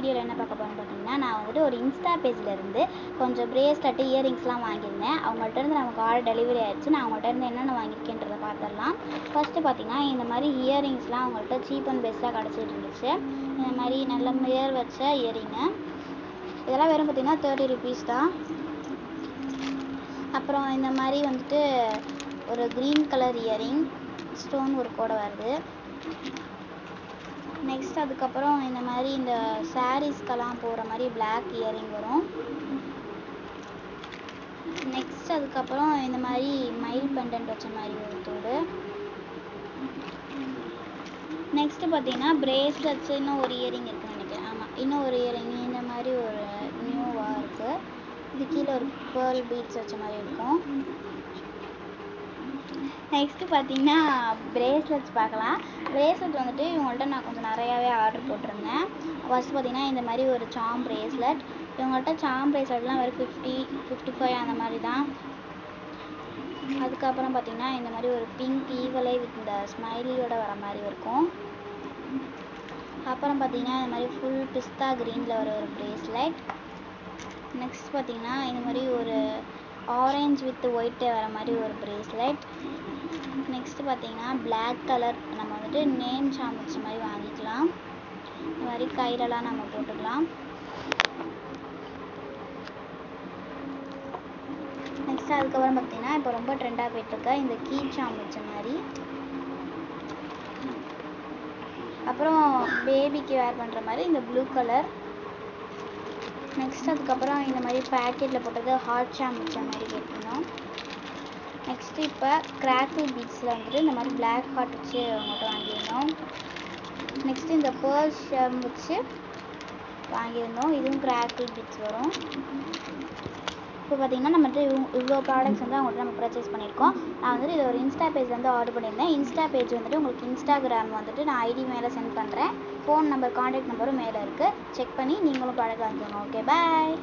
வீடியோவில் என்ன பார்க்க போகிறோம்னு பார்த்தீங்கன்னா, நான் வந்துட்டு ஒரு இன்ஸ்டா பேஜ்லேருந்து கொஞ்சம் பிரேஸ்லெட்டு இயரிங்ஸ்லாம் வாங்கியிருந்தேன். அவங்கள்ட்டேருந்து நமக்கு ஆர்டர் டெலிவரி ஆயிடுச்சு. நான் அவங்கள்ட்டேருந்து என்னென்ன வாங்கியிருக்கேன்றதை பார்த்துடலாம். ஃபஸ்ட்டு பார்த்தீங்கன்னா, இந்த மாதிரி இயரிங்ஸ்லாம் அவங்கள்ட்ட சீப் அண்ட் பெஸ்ட்டாக கிடச்சிட்டு இருந்துச்சு. இந்த மாதிரி நல்ல மிரர் வச்ச இயரிங்கு. இதெல்லாம் வெறும் பார்த்தீங்கன்னா 30 ருபீஸ் தான். அப்புறம் இந்த மாதிரி வந்துட்டு ஒரு க்ரீன் கலர் இயரிங் ஸ்டோன் ஒர்க்கோட வருது. நெக்ஸ்ட் அதுக்கப்புறம் இந்த மாதிரி இந்த சாரீஸ்க்கெல்லாம் போகிற மாதிரி பிளாக் இயரிங் வரும். நெக்ஸ்ட் அதுக்கப்புறம் இந்த மாதிரி மயில் பெண்டன்ட் வச்ச மாதிரி ஒரு தோடு. நெக்ஸ்ட்டு பார்த்தீங்கன்னா பிரேஸ்லெட்ஸ் இன்னும் ஒரு இயரிங் இருக்குன்னு நினைக்கிறேன். ஆமாம், இன்னும் ஒரு இயரிங் இந்த மாதிரி ஒரு நியூவாக இருக்குது. இது கீழே ஒரு பேர்ல் பீட்ஸ் வச்ச மாதிரி இருக்கும். நெக்ஸ்ட்டு பார்த்தீங்கன்னா பிரேஸ்லெட்ஸ் பார்க்கலாம். பிரேஸ்லெட் வந்துட்டு இவங்கள்ட்ட நான் கொஞ்சம் நிறையாவே ஆர்டர் போட்டிருந்தேன். ஃபஸ்ட்டு பார்த்தீங்கன்னா இந்த மாதிரி ஒரு சாம் பிரேஸ்லெட். இவங்கள்ட்ட சாம் பிரேஸ்லெட்லாம் வெறும் 50, 55 அந்த மாதிரி தான். அதுக்கப்புறம் பார்த்தீங்கன்னா இந்த மாதிரி ஒரு பிங்க் ஈவலை வித் இந்த ஸ்மைலியோட வர மாதிரி இருக்கும். அப்புறம் பார்த்தீங்கன்னா இந்த மாதிரி ஃபுல் பிஸ்தா க்ரீனில் வர ஒரு பிரேஸ்லெட். நெக்ஸ்ட் பார்த்தீங்கன்னா இந்த மாதிரி ஒரு ஆரஞ்சு வித் ஒயிட்டு வர மாதிரி ஒரு பிரேஸ்லெட். நெக்ஸ்ட்டு பார்த்தீங்கன்னா பிளாக் கலர் நம்ம வந்துட்டு நேம் சாம் வச்ச மாதிரி வாங்கிக்கலாம். இந்த மாதிரி கையிலலாம் நம்ம போட்டுக்கலாம். நெக்ஸ்ட்டு அதுக்கப்புறம் பார்த்தீங்கன்னா இப்போ ரொம்ப ட்ரெண்டாக போயிட்டுருக்க இந்த கீ சாம் வச்ச மாதிரி. அப்புறம் பேபிக்கு வேர் பண்ணுற மாதிரி இந்த ப்ளூ கலர். நெக்ஸ்ட் அதுக்கப்புறம் இந்த மாதிரி பேக்கெட்டில் போட்டது ஹார்ட் சாம் வச்ச மாதிரி கேட்கணும். நெக்ஸ்ட்டு இப்போ கிராக்கிள் பீட்ஸில் வந்துட்டு இந்த மாதிரி பிளாக் ஹார்ட் வச்சு அவங்கள்ட்ட வாங்கியிருந்தோம். நெக்ஸ்ட்டு இந்த பேர்ல் ஷம் வச்சு வாங்கியிருந்தோம். இதுவும் கிராக்கிள் பீட்ஸ் வரும். இப்போ பார்த்தீங்கன்னா நம்மகிட்ட இவ்வளோ ப்ராடக்ட்ஸ் வந்து அவங்கள்ட்ட நம்ம பர்ச்சேஸ் பண்ணியிருக்கோம். நான் வந்துட்டு இது ஒரு இன்ஸ்டா பேஜ் வந்து ஆர்டர் பண்ணியிருந்தேன். இன்ஸ்டா பேஜ் வந்துட்டு உங்களுக்கு இன்ஸ்டாகிராம் வந்துட்டு நான் ஐடி மேலே சென்ட் பண்ணுறேன். ஃபோன் நம்பர் கான்டாக்ட் நம்பரும் மேலே இருக்குது. செக் பண்ணி நீங்களும் ப்ராடக்ட் வாங்கிக்கோங்க. ஓகே, பாய்.